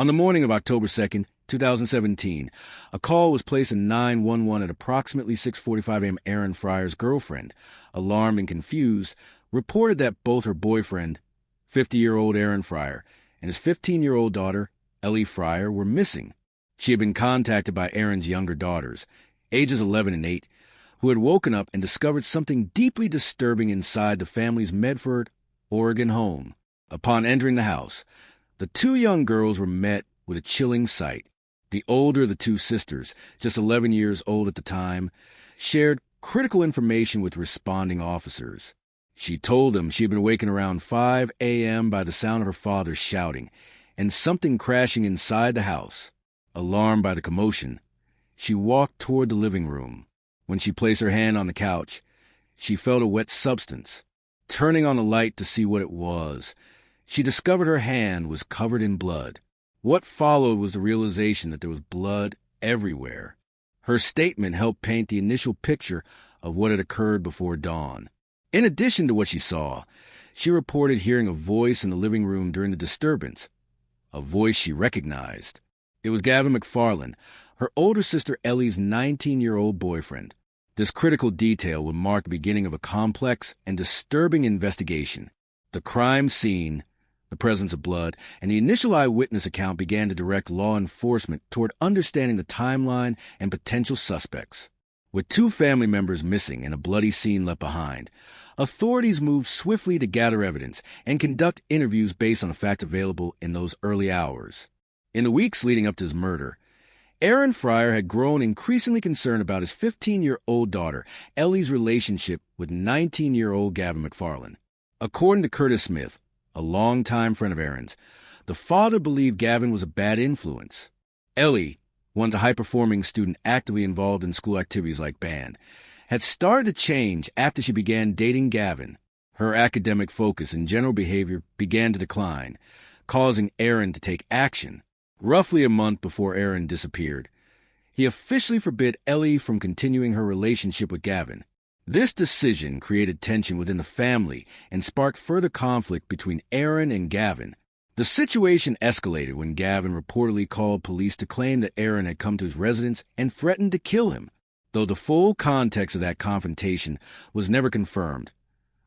On the morning of October 2nd, 2017, a call was placed in 911 at approximately 6:45 a.m. Aaron Fryer's girlfriend, alarmed and confused, reported that both her boyfriend, 50-year-old Aaron Fryer, and his 15-year-old daughter, Ellie Fryer, were missing. She had been contacted by Aaron's younger daughters, ages 11 and 8, who had woken up and discovered something deeply disturbing inside the family's Medford, Oregon home. Upon entering the house, the two young girls were met with a chilling sight. The older of the two sisters, just 11 years old at the time, shared critical information with responding officers. She told them she had been awakened around 5 a.m. by the sound of her father shouting and something crashing inside the house. Alarmed by the commotion, she walked toward the living room. When she placed her hand on the couch, she felt a wet substance. Turning on the light to see what it was, she discovered her hand was covered in blood. What followed was the realization that there was blood everywhere. Her statement helped paint the initial picture of what had occurred before dawn. In addition to what she saw, she reported hearing a voice in the living room during the disturbance, a voice she recognized. It was Gavin McFarland, her older sister Ellie's 19-year-old boyfriend. This critical detail would mark the beginning of a complex and disturbing investigation. The crime scene, the presence of blood, and the initial eyewitness account began to direct law enforcement toward understanding the timeline and potential suspects. With two family members missing and a bloody scene left behind, authorities moved swiftly to gather evidence and conduct interviews based on the facts available in those early hours. In the weeks leading up to his murder, Aaron Fryer had grown increasingly concerned about his 15-year-old daughter, Ellie's relationship with 19-year-old Gavin McFarland. According to Curtis Smith, a longtime friend of Aaron's, the father believed Gavin was a bad influence. Ellie, once a high-performing student actively involved in school activities like band, had started to change after she began dating Gavin. Her academic focus and general behavior began to decline, causing Aaron to take action. Roughly a month before Aaron disappeared, he officially forbid Ellie from continuing her relationship with Gavin. This decision created tension within the family and sparked further conflict between Aaron and Gavin. The situation escalated when Gavin reportedly called police to claim that Aaron had come to his residence and threatened to kill him. Though the full context of that confrontation was never confirmed,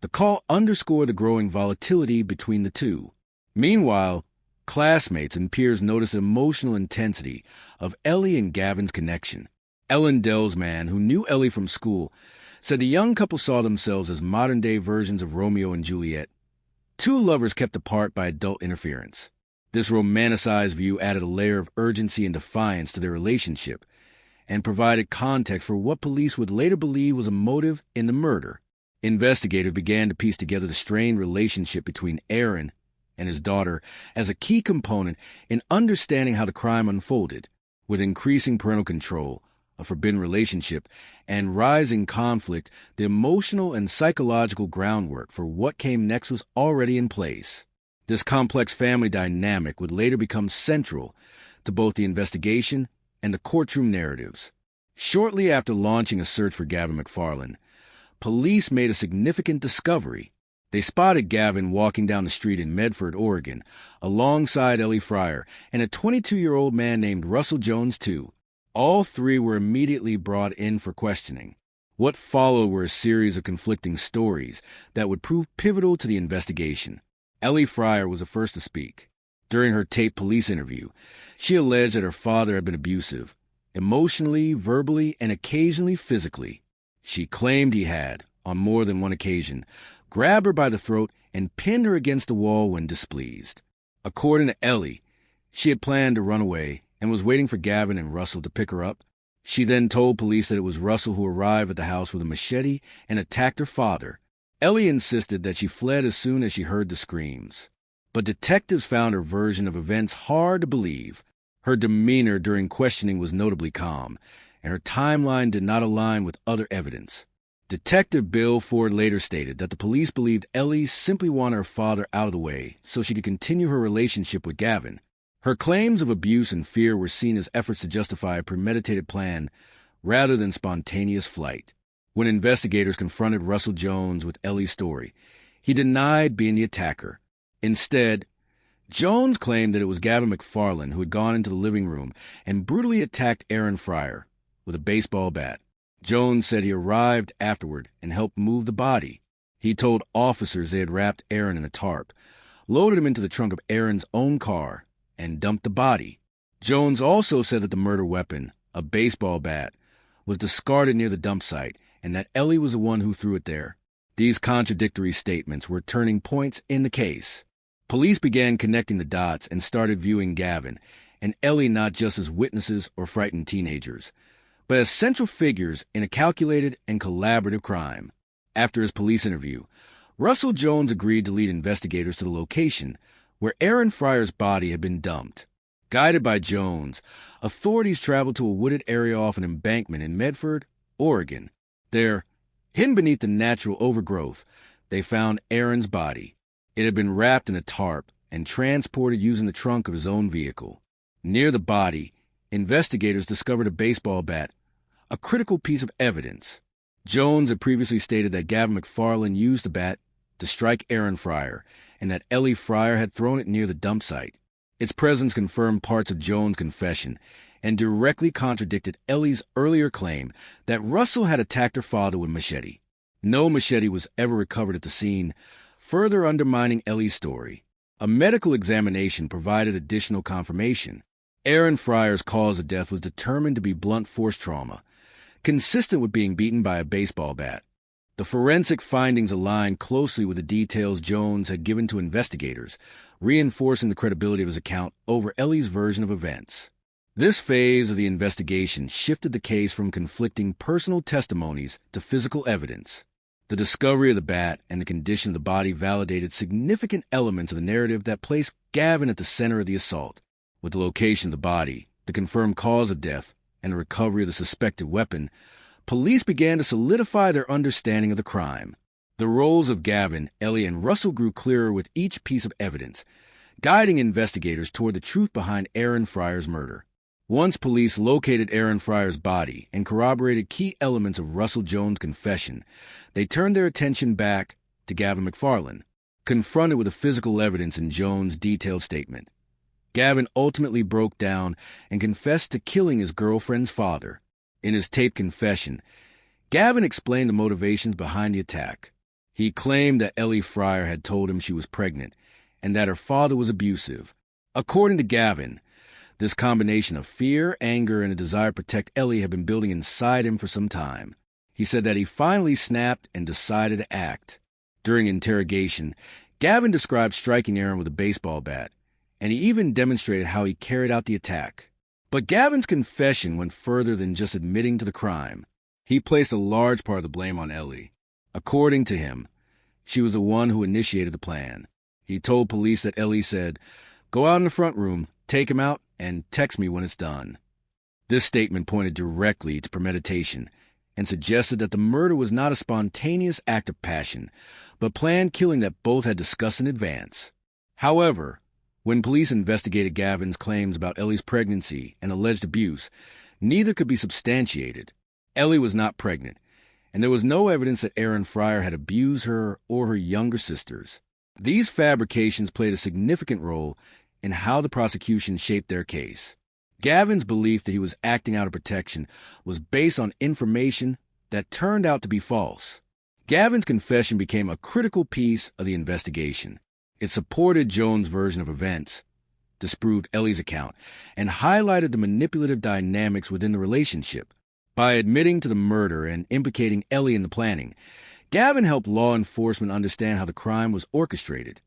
the call underscored the growing volatility between the two. Meanwhile, classmates and peers noticed the emotional intensity of Ellie and Gavin's connection. Ellen Delsman, who knew Ellie from school, said the young couple saw themselves as modern-day versions of Romeo and Juliet, two lovers kept apart by adult interference. This romanticized view added a layer of urgency and defiance to their relationship and provided context for what police would later believe was a motive in the murder. Investigators began to piece together the strained relationship between Aaron and his daughter as a key component in understanding how the crime unfolded. With increasing parental control, a forbidden relationship, and rising conflict, the emotional and psychological groundwork for what came next was already in place. This complex family dynamic would later become central to both the investigation and the courtroom narratives. Shortly after launching a search for Gavin McFarland, police made a significant discovery. They spotted Gavin walking down the street in Medford, Oregon, alongside Ellie Fryer and a 22-year-old man named Russell Jones, too. All three were immediately brought in for questioning. What followed were a series of conflicting stories that would prove pivotal to the investigation. Ellie Fryer was the first to speak. During her taped police interview, she alleged that her father had been abusive, emotionally, verbally, and occasionally physically. She claimed he had, on more than one occasion, grabbed her by the throat and pinned her against the wall when displeased. According to Ellie, she had planned to run away and was waiting for Gavin and Russell to pick her up. She then told police that it was Russell who arrived at the house with a machete and attacked her father. Ellie insisted that she fled as soon as she heard the screams. But detectives found her version of events hard to believe. Her demeanor during questioning was notably calm, and her timeline did not align with other evidence. Detective Bill Ford later stated that the police believed Ellie simply wanted her father out of the way so she could continue her relationship with Gavin. Her claims of abuse and fear were seen as efforts to justify a premeditated plan rather than spontaneous flight. When investigators confronted Russell Jones with Ellie's story, he denied being the attacker. Instead, Jones claimed that it was Gavin McFarland who had gone into the living room and brutally attacked Aaron Fryer with a baseball bat. Jones said he arrived afterward and helped move the body. He told officers they had wrapped Aaron in a tarp, loaded him into the trunk of Aaron's own car, and dumped the body. Jones also said that the murder weapon, a baseball bat, was discarded near the dump site and that Ellie was the one who threw it there. These contradictory statements were turning points in the case. Police began connecting the dots and started viewing Gavin and Ellie not just as witnesses or frightened teenagers, but as central figures in a calculated and collaborative crime. After his police interview, Russell Jones agreed to lead investigators to the location where Aaron Fryer's body had been dumped. Guided by Jones, authorities traveled to a wooded area off an embankment in Medford, Oregon. There, hidden beneath the natural overgrowth, they found Aaron's body. It had been wrapped in a tarp and transported using the trunk of his own vehicle. Near the body, investigators discovered a baseball bat, a critical piece of evidence. Jones had previously stated that Gavin McFarland used the bat to strike Aaron Fryer and that Ellie Fryer had thrown it near the dump site. Its presence confirmed parts of Jones' confession and directly contradicted Ellie's earlier claim that Russell had attacked her father with a machete. No machete was ever recovered at the scene, further undermining Ellie's story. A medical examination provided additional confirmation. Aaron Fryer's cause of death was determined to be blunt force trauma, consistent with being beaten by a baseball bat. The forensic findings aligned closely with the details Jones had given to investigators, reinforcing the credibility of his account over Ellie's version of events. This phase of the investigation shifted the case from conflicting personal testimonies to physical evidence. The discovery of the bat and the condition of the body validated significant elements of the narrative that placed Gavin at the center of the assault. With the location of the body, the confirmed cause of death, and the recovery of the suspected weapon, police began to solidify their understanding of the crime. The roles of Gavin, Ellie, and Russell grew clearer with each piece of evidence, guiding investigators toward the truth behind Aaron Fryer's murder. Once police located Aaron Fryer's body and corroborated key elements of Russell Jones' confession, they turned their attention back to Gavin McFarland. Confronted with the physical evidence in Jones' detailed statement, Gavin ultimately broke down and confessed to killing his girlfriend's father. In his taped confession, Gavin explained the motivations behind the attack. He claimed that Ellie Fryer had told him she was pregnant and that her father was abusive. According to Gavin, this combination of fear, anger, and a desire to protect Ellie had been building inside him for some time. He said that he finally snapped and decided to act. During interrogation, Gavin described striking Aaron with a baseball bat, and he even demonstrated how he carried out the attack. But Gavin's confession went further than just admitting to the crime. He placed a large part of the blame on Ellie. According to him, she was the one who initiated the plan. He told police that Ellie said, "Go out in the front room, take him out, and text me when it's done." This statement pointed directly to premeditation and suggested that the murder was not a spontaneous act of passion, but planned killing that both had discussed in advance. However, when police investigated Gavin's claims about Ellie's pregnancy and alleged abuse, neither could be substantiated. Ellie was not pregnant, and there was no evidence that Aaron Fryer had abused her or her younger sisters. These fabrications played a significant role in how the prosecution shaped their case. Gavin's belief that he was acting out of protection was based on information that turned out to be false. Gavin's confession became a critical piece of the investigation. It supported Jones' version of events, disproved Ellie's account, and highlighted the manipulative dynamics within the relationship. By admitting to the murder and implicating Ellie in the planning, Gavin helped law enforcement understand how the crime was orchestrated,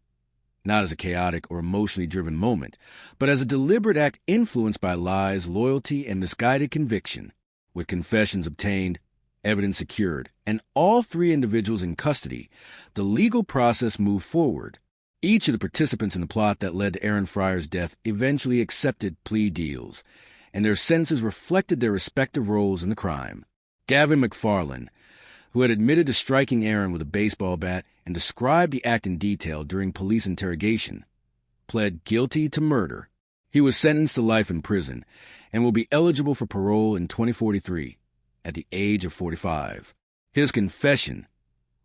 not as a chaotic or emotionally driven moment, but as a deliberate act influenced by lies, loyalty, and misguided conviction. With confessions obtained, evidence secured, and all three individuals in custody, the legal process moved forward. Each of the participants in the plot that led to Aaron Fryer's death eventually accepted plea deals, and their sentences reflected their respective roles in the crime. Gavin McFarland, who had admitted to striking Aaron with a baseball bat and described the act in detail during police interrogation, pled guilty to murder. He was sentenced to life in prison and will be eligible for parole in 2043 at the age of 45. His confession,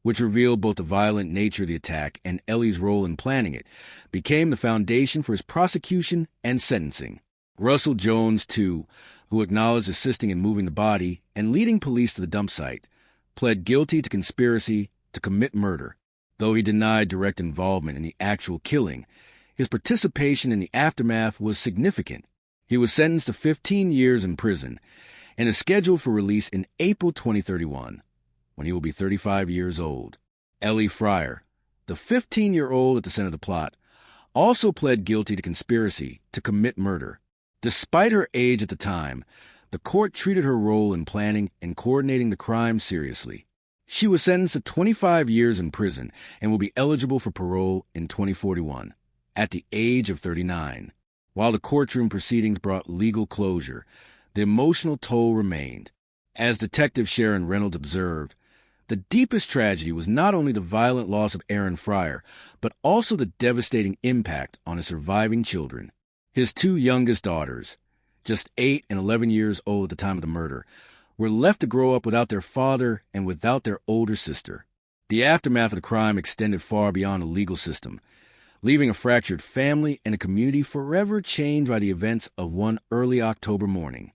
which revealed both the violent nature of the attack and Ellie's role in planning it, became the foundation for his prosecution and sentencing. Russell Jones, too, who acknowledged assisting in moving the body and leading police to the dump site, pled guilty to conspiracy to commit murder. Though he denied direct involvement in the actual killing, his participation in the aftermath was significant. He was sentenced to 15 years in prison and is scheduled for release in April 2031, when he will be 35 years old. Ellie Fryer, the 15-year-old at the center of the plot, also pled guilty to conspiracy to commit murder. Despite her age at the time, the court treated her role in planning and coordinating the crime seriously. She was sentenced to 25 years in prison and will be eligible for parole in 2041, at the age of 39. While the courtroom proceedings brought legal closure, the emotional toll remained. As Detective Sharon Reynolds observed, the deepest tragedy was not only the violent loss of Aaron Fryer, but also the devastating impact on his surviving children. His two youngest daughters, just 8 and 11 years old at the time of the murder, were left to grow up without their father and without their older sister. The aftermath of the crime extended far beyond the legal system, leaving a fractured family and a community forever changed by the events of one early October morning.